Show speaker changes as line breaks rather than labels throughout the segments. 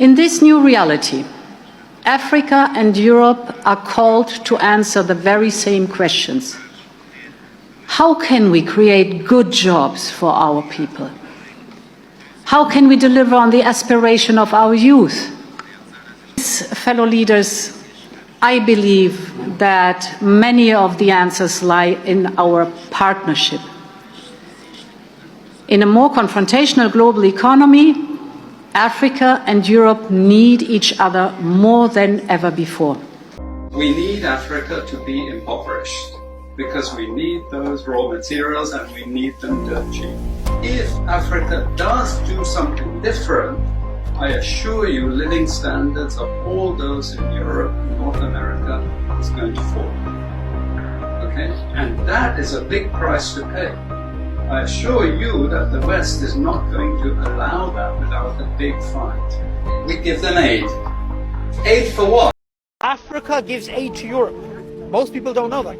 In this new reality, Africa and Europe are called to answer the very same questions. How can we create good jobs for our people? How can we deliver on the aspiration of our youth? Fellow leaders, I believe that many of the answers lie in our partnership. In a more confrontational global economy, Africa and Europe need each other more than ever before.
We need Africa to be impoverished because we need those raw materials and we need them dirt cheap. If Africa does do something different, I assure you living standards of all those in Europe and North America is going to fall. Okay? And that is a big price to pay. I assure you that the West is not going to allow that without a big fight. We give them aid. Aid for what?
Africa gives aid to Europe. Most people don't know that.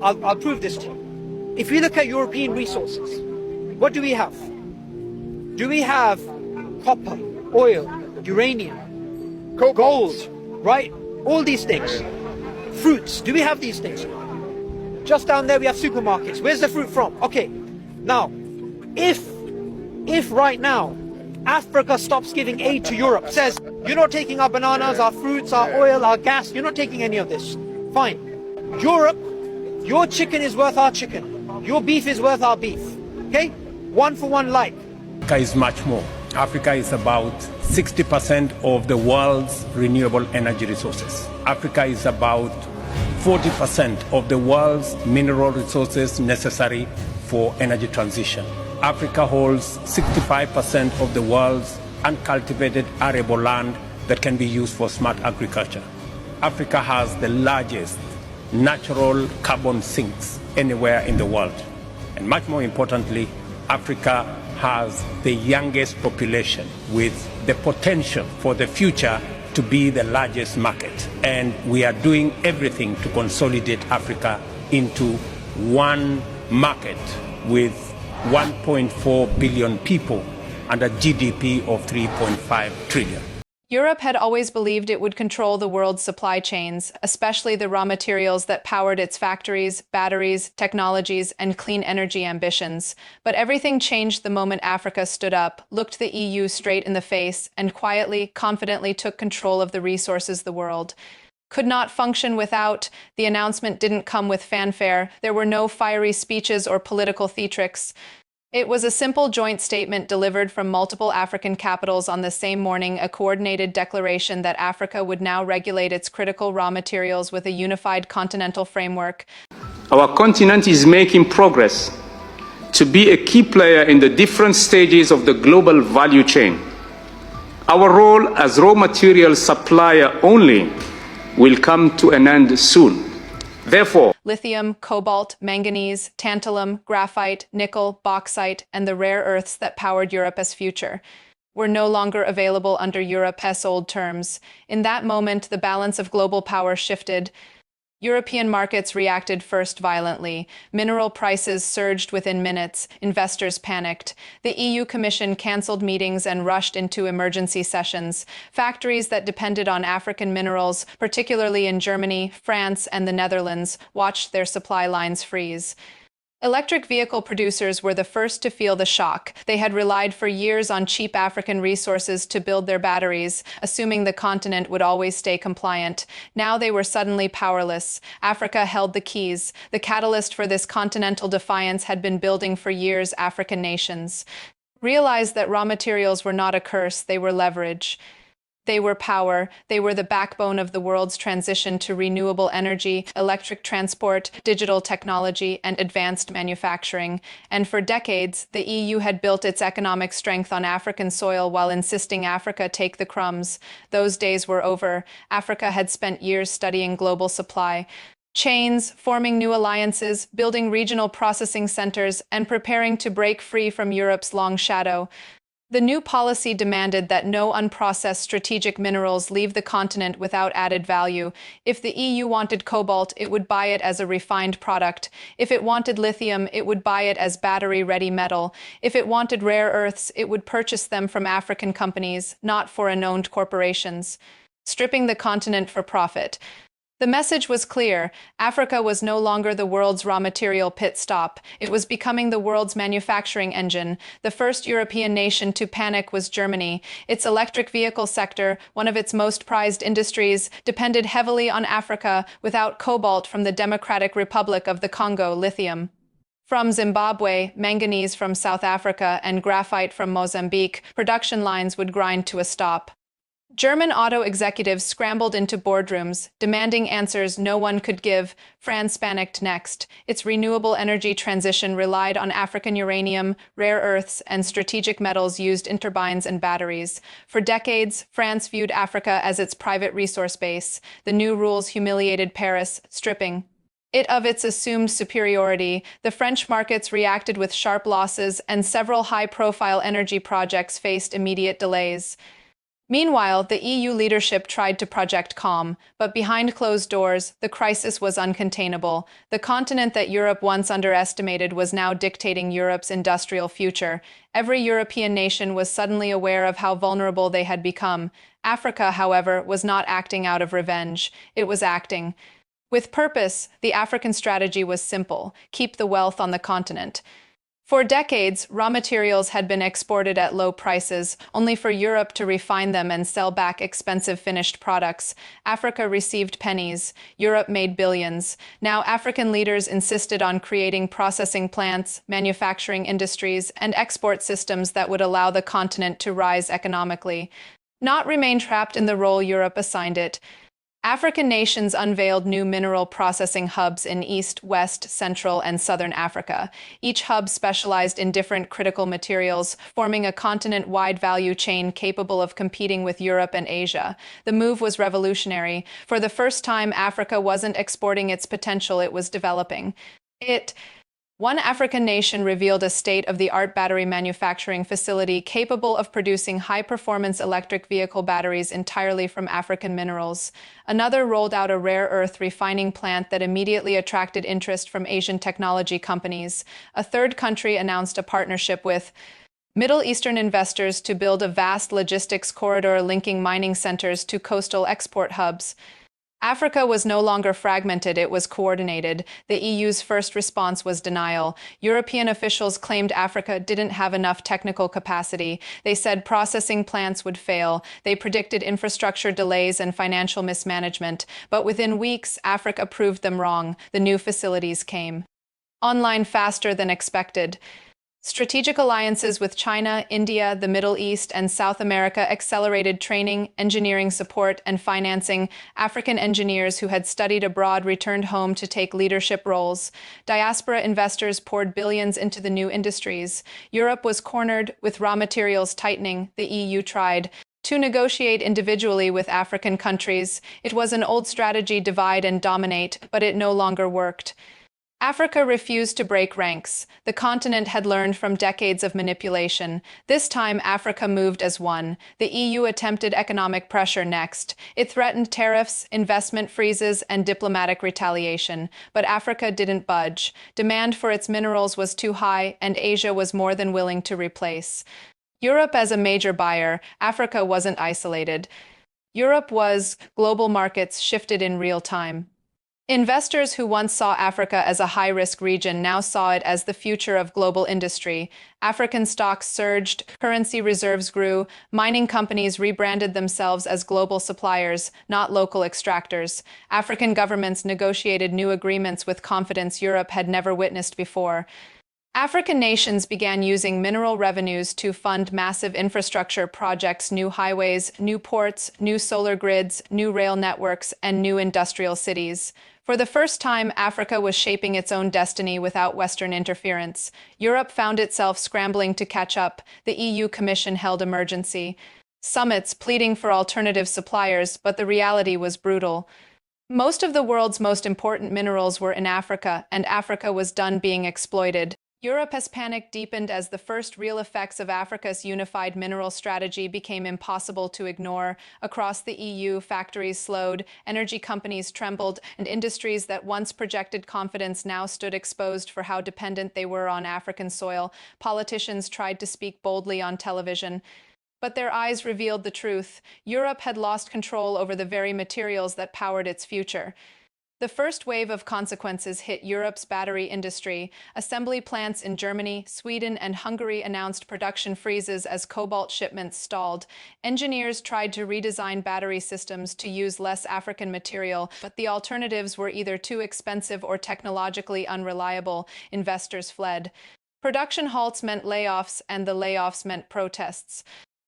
I'll prove this to you. If you look at European resources, what do we have? Do we have copper, oil, uranium, gold, right? All these things. Fruits, do we have these things? Just down there we have supermarkets. Where's the fruit from? Okay, now, if right now Africa stops giving aid to Europe, says, you're not taking our bananas, our fruits, our oil, our gas, you're not taking any of this. Fine. Europe, your chicken is worth our chicken. Your beef is worth our beef. Okay? One for one like.
Africa is much more. Africa is about 60% of the world's renewable energy resources. Africa is about 40% of the world's mineral resources necessary for energy transition. Africa holds 65% of the world's uncultivated arable land that can be used for smart agriculture. Africa has the largest natural carbon sinks anywhere in the world. And much more importantly, Africa has the youngest population with the potential for the future to be the largest market. And we are doing everything to consolidate Africa into one market with 1.4 billion people and a GDP of 3.5 trillion.
Europe had always believed it would control the world's supply chains, especially the raw materials that powered its factories, batteries, technologies, and clean energy ambitions. But everything changed the moment Africa stood up, looked the EU straight in the face, and quietly, confidently took control of the resources the world could not function without. The announcement didn't come with fanfare. There were no fiery speeches or political theatrics. It was a simple joint statement delivered from multiple African capitals on the same morning, a coordinated declaration that Africa would now regulate its critical raw materials with a unified continental framework.
Our continent is making progress to be a key player in the different stages of the global value chain. Our role as raw material supplier only will come to an end soon. Therefore,
lithium, cobalt, manganese, tantalum, graphite, nickel, bauxite, and the rare earths that powered Europe's future were no longer available under Europe's old terms. In that moment, the balance of global power shifted. European markets reacted first violently. Mineral prices surged within minutes. Investors panicked. The EU Commission cancelled meetings and rushed into emergency sessions. Factories that depended on African minerals, particularly in Germany, France, and the Netherlands, watched their supply lines freeze. Electric vehicle producers were the first to feel the shock. They had relied for years on cheap African resources to build their batteries, assuming the continent would always stay compliant. Now they were suddenly powerless. Africa held the keys. The catalyst for this continental defiance had been building for years. African nations realized that raw materials were not a curse, they were leverage. They were power. They were the backbone of the world's transition to renewable energy, electric transport, digital technology, and advanced manufacturing. And for decades, the EU had built its economic strength on African soil while insisting Africa take the crumbs. Those days were over. Africa had spent years studying global supply chains, forming new alliances, building regional processing centers, and preparing to break free from Europe's long shadow. The new policy demanded that no unprocessed strategic minerals leave the continent without added value. If the EU wanted cobalt, it would buy it as a refined product. If it wanted lithium, it would buy it as battery-ready metal. If it wanted rare earths, it would purchase them from African companies, not foreign-owned corporations, stripping the continent for profit. The message was clear. Africa was no longer the world's raw material pit stop. It was becoming the world's manufacturing engine. The first European nation to panic was Germany. Its electric vehicle sector, one of its most prized industries, depended heavily on Africa. Without cobalt from the Democratic Republic of the Congo, lithium from Zimbabwe, manganese from South Africa, and graphite from Mozambique, production lines would grind to a stop. German auto executives scrambled into boardrooms, demanding answers no one could give. France panicked next. Its renewable energy transition relied on African uranium, rare earths, and strategic metals used in turbines and batteries. For decades, France viewed Africa as its private resource base. The new rules humiliated Paris, stripping it of its assumed superiority. The French markets reacted with sharp losses, and several high-profile energy projects faced immediate delays. Meanwhile, the EU leadership tried to project calm, but behind closed doors, the crisis was uncontainable. The continent that Europe once underestimated was now dictating Europe's industrial future. Every European nation was suddenly aware of how vulnerable they had become. Africa, however, was not acting out of revenge. It was acting with purpose. The African strategy was simple: keep the wealth on the continent. For decades, raw materials had been exported at low prices, only for Europe to refine them and sell back expensive finished products. Africa received pennies. Europe made billions. Now African leaders insisted on creating processing plants, manufacturing industries, and export systems that would allow the continent to rise economically, not remain trapped in the role Europe assigned it. African nations unveiled new mineral processing hubs in East, West, Central, and Southern Africa. Each hub specialized in different critical materials, forming a continent-wide value chain capable of competing with Europe and Asia. The move was revolutionary. For the first time, Africa wasn't exporting its potential, it was developing it. One African nation revealed a state-of-the-art battery manufacturing facility capable of producing high-performance electric vehicle batteries entirely from African minerals. Another rolled out a rare earth refining plant that immediately attracted interest from Asian technology companies. A third country announced a partnership with Middle Eastern investors to build a vast logistics corridor linking mining centers to coastal export hubs. Africa was no longer fragmented, it was coordinated. The EU's first response was denial. European officials claimed Africa didn't have enough technical capacity. They said processing plants would fail. They predicted infrastructure delays and financial mismanagement. But within weeks, Africa proved them wrong. The new facilities came online faster than expected. Strategic alliances with China, India, the Middle East, and South America accelerated training, engineering support, and financing. African engineers who had studied abroad returned home to take leadership roles. Diaspora investors poured billions into the new industries. Europe was cornered, with raw materials tightening. The EU tried to negotiate individually with African countries. It was an old strategy: divide and dominate, but it no longer worked. Africa refused to break ranks. The continent had learned from decades of manipulation. This time, Africa moved as one. The EU attempted economic pressure next. It threatened tariffs, investment freezes, and diplomatic retaliation. But Africa didn't budge. Demand for its minerals was too high, and Asia was more than willing to replace Europe as a major buyer. Africa wasn't isolated. Europe was. Global markets shifted in real time. Investors who once saw Africa as a high-risk region now saw it as the future of global industry. African stocks surged, currency reserves grew, mining companies rebranded themselves as global suppliers, not local extractors. African governments negotiated new agreements with confidence Europe had never witnessed before. African nations began using mineral revenues to fund massive infrastructure projects: new highways, new ports, new solar grids, new rail networks, and new industrial cities. For the first time, Africa was shaping its own destiny without Western interference. Europe found itself scrambling to catch up. The EU Commission held emergency summits pleading for alternative suppliers, but the reality was brutal. Most of the world's most important minerals were in Africa, and Africa was done being exploited. Europe's panic deepened as the first real effects of Africa's unified mineral strategy became impossible to ignore. Across the EU, factories slowed, energy companies trembled, and industries that once projected confidence now stood exposed for how dependent they were on African soil. Politicians tried to speak boldly on television, but their eyes revealed the truth. Europe had lost control over the very materials that powered its future. The first wave of consequences hit Europe's battery industry. Assembly plants in Germany, Sweden, and Hungary announced production freezes as cobalt shipments stalled. Engineers tried to redesign battery systems to use less African material, but the alternatives were either too expensive or technologically unreliable. Investors fled. Production halts meant layoffs, and the layoffs meant protests.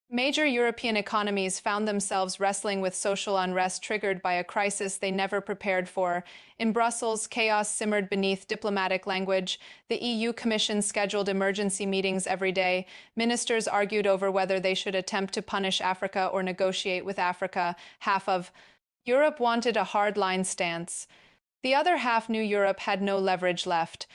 Major European economies found themselves wrestling with social unrest triggered by a crisis they never prepared for. In Brussels, chaos simmered beneath diplomatic language. The EU Commission scheduled emergency meetings every day. Ministers argued over whether they should attempt to punish Africa or negotiate with Africa. Half of Europe wanted a hardline stance. The other half knew Europe had no leverage left.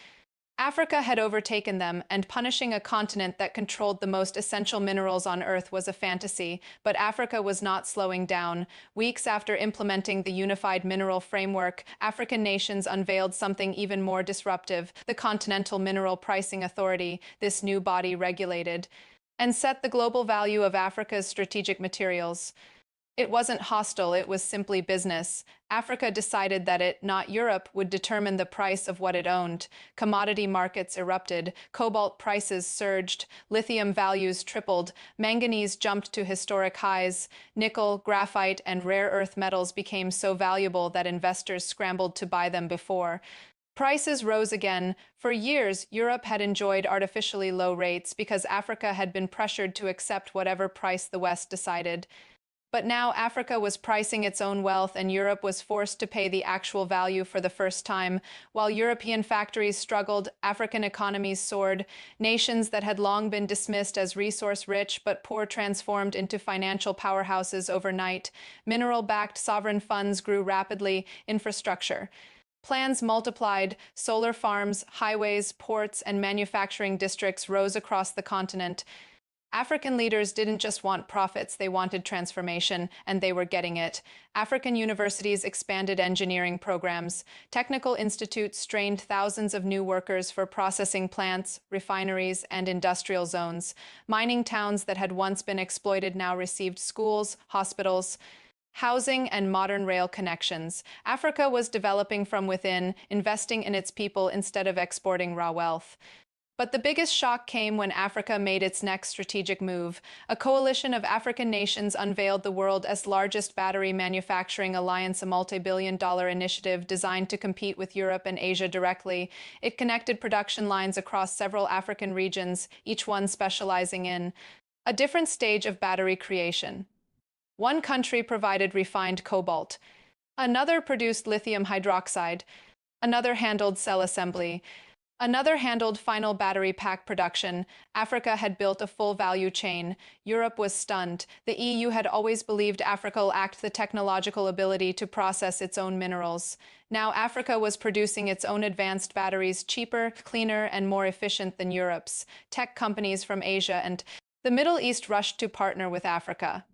Africa had overtaken them, and punishing a continent that controlled the most essential minerals on Earth was a fantasy, but Africa was not slowing down. Weeks after implementing the Unified Mineral Framework, African nations unveiled something even more disruptive: the Continental Mineral Pricing Authority. This new body regulated and set the global value of Africa's strategic materials. It wasn't hostile, it was simply business. Africa decided that it, not Europe, would determine the price of what it owned. Commodity markets erupted, cobalt prices surged, lithium values tripled, manganese jumped to historic highs, nickel, graphite, and rare earth metals became so valuable that investors scrambled to buy them before. Prices rose again. For years, Europe had enjoyed artificially low rates because Africa had been pressured to accept whatever price the West decided. But now Africa was pricing its own wealth, and Europe was forced to pay the actual value for the first time. While European factories struggled, African economies soared. Nations that had long been dismissed as resource-rich but poor transformed into financial powerhouses overnight. Mineral-backed sovereign funds grew rapidly. Infrastructure plans multiplied. Solar farms, highways, ports, and manufacturing districts rose across the continent. African leaders didn't just want profits, they wanted transformation, and they were getting it. African universities expanded engineering programs. Technical institutes trained thousands of new workers for processing plants, refineries, and industrial zones. Mining towns that had once been exploited now received schools, hospitals, housing, and modern rail connections. Africa was developing from within, investing in its people instead of exporting raw wealth. But the biggest shock came when Africa made its next strategic move. A coalition of African nations unveiled the world's largest battery manufacturing alliance, a multi-billion-dollar initiative designed to compete with Europe and Asia directly. It connected production lines across several African regions, each one specializing in a different stage of battery creation. One country provided refined cobalt. Another produced lithium hydroxide. Another handled cell assembly. Another handled final battery pack production. Africa had built a full value chain. Europe was stunned. The EU had always believed Africa lacked the technological ability to process its own minerals. Now Africa was producing its own advanced batteries, cheaper, cleaner, and more efficient than Europe's. Tech companies from Asia and the Middle East rushed to partner with Africa.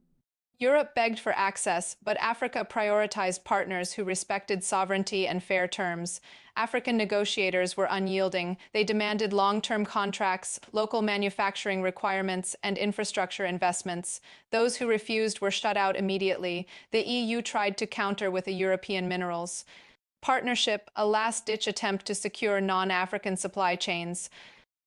Europe begged for access, but Africa prioritized partners who respected sovereignty and fair terms. African negotiators were unyielding. They demanded long-term contracts, local manufacturing requirements, and infrastructure investments. Those who refused were shut out immediately. The EU tried to counter with a European minerals partnership, a last-ditch attempt to secure non-African supply chains.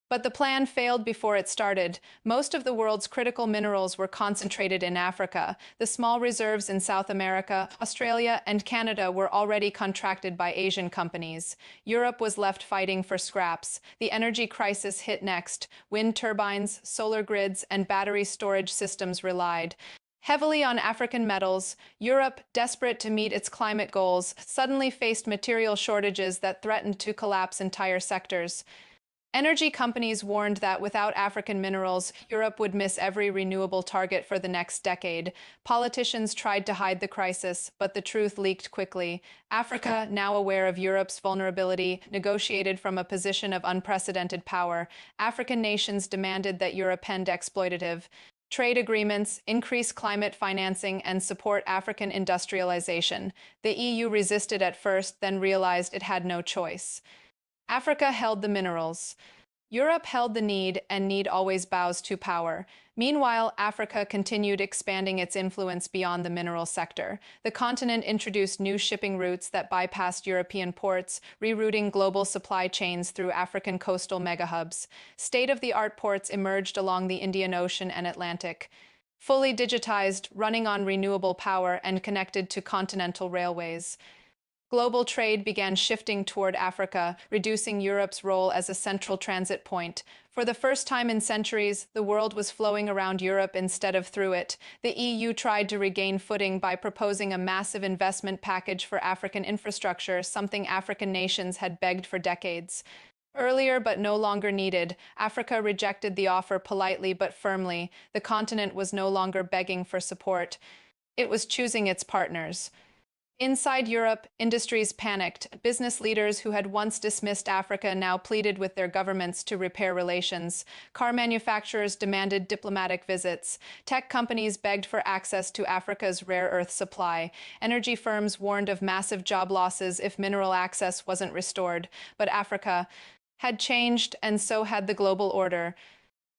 But the plan failed before it started. Most of the world's critical minerals were concentrated in Africa. The small reserves in South America, Australia, and Canada were already contracted by Asian companies. Europe was left fighting for scraps. The energy crisis hit next. Wind turbines, solar grids, and battery storage systems relied heavily on African metals. Europe, desperate to meet its climate goals, suddenly faced material shortages that threatened to collapse entire sectors. Energy companies warned that without African minerals, Europe would miss every renewable target for the next decade. Politicians tried to hide the crisis, but the truth leaked quickly. Africa, now aware of Europe's vulnerability, negotiated from a position of unprecedented power. African nations demanded that Europe end exploitative trade agreements, increase climate financing, and support African industrialization. The EU resisted at first, then realized it had no choice. Africa held the minerals. Europe held the need, and need always bows to power. Meanwhile, Africa continued expanding its influence beyond the mineral sector. The continent introduced new shipping routes that bypassed European ports, rerouting global supply chains through African coastal megahubs. State-of-the-art ports emerged along the Indian Ocean and Atlantic, fully digitized, running on renewable power, and connected to continental railways. Global trade began shifting toward Africa, reducing Europe's role as a central transit point. For the first time in centuries, the world was flowing around Europe instead of through it. The EU tried to regain footing by proposing a massive investment package for African infrastructure, something African nations had begged for decades. Earlier but no longer needed, Africa rejected the offer politely but firmly. The continent was no longer begging for support. It was choosing its partners. Inside Europe, industries panicked. Business leaders who had once dismissed Africa now pleaded with their governments to repair relations. Car manufacturers demanded diplomatic visits. Tech companies begged for access to Africa's rare earth supply. Energy firms warned of massive job losses if mineral access wasn't restored. But Africa had changed, and so had the global order.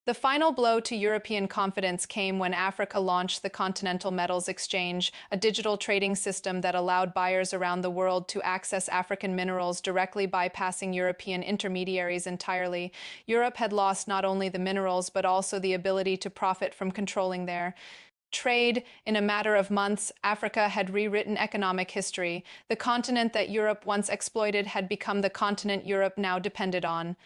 The final blow to European confidence came when Africa launched the Continental Metals Exchange, a digital trading system that allowed buyers around the world to access African minerals directly bypassing European intermediaries entirely. Europe had lost not only the minerals but also the ability to profit from controlling their trade. In a matter of months, Africa had rewritten economic history. The continent that Europe once exploited had become the continent Europe now depended on.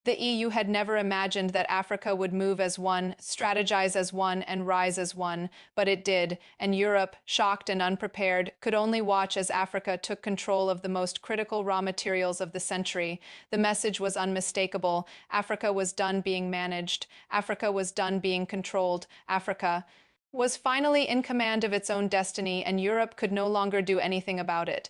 The EU had never imagined that Africa would move as one, strategize as one, and rise as one, but it did, and Europe, shocked and unprepared, could only watch as Africa took control of the most critical raw materials of the century. The message was unmistakable. Africa was done being managed. Africa was done being controlled. Africa was finally in command of its own destiny, and Europe could no longer do anything about it.